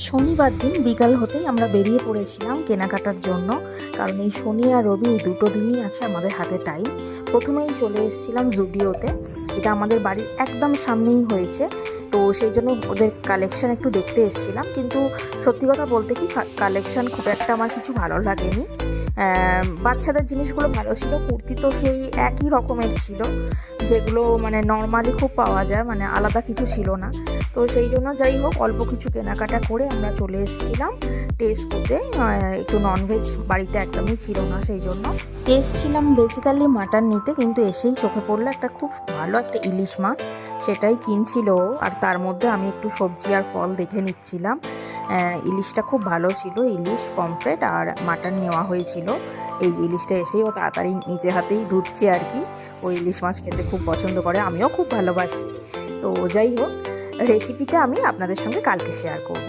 শনিবার দিন বিকাল হতেই আমরা বেরিয়ে পড়েছিলাম কেনাকাটার জন্য। কারণ এই শনি আর রবি এই দুটো দিনই আছে আমাদের হাতে টাইম। প্রথমেই চলে এসেছিলাম জুডিওতে, এটা আমাদের বাড়ির একদম সামনেই হয়েছে। তো সেই জন্য ওদের কালেকশন একটু দেখতে এসেছিলাম, কিন্তু সত্যি কথা বলতে কি কালেকশন খুব একটা আমার কিছু ভালো লাগেনি। বাচ্চাদের জিনিসগুলো ভালো ছিল, কুর্তি তো সেই একই রকমের ছিল, যেগুলো মানে নর্মালি খুব পাওয়া যায়, মানে আলাদা কিছু ছিল না। তো সেই জন্য যাই হোক অল্প কিছু কেনাকাটা করে আমরা চলে এসেছিলাম টেস্ট করতে। একটু ননভেজ বাড়িতে একদমই ছিল না, সেই জন্য এসেছিলাম বেসিক্যালি মাটন নিতে, কিন্তু এসেই চোখে পড়লো একটা খুব ভালো একটা ইলিশ মাছ, সেটাই কিনছিল। আর তার মধ্যে আমি একটু সবজি আর ফল দেখে নিচ্ছিলাম। ইলিশটা খুব ভালো ছিল, ইলিশ পমফ্রেট আর মাটন নেওয়া হয়েছিল। এই যে ইলিশটা এসেই ও তাড়াতাড়ি নিজে হাতেই ধুচ্ছে আর কি। ও ইলিশ মাছ খেতে খুব পছন্দ করে, আমিও খুব ভালোবাসি। তো যাই হোক, রেসিপিটা আমি আপনাদের সঙ্গে কালকে শেয়ার করব।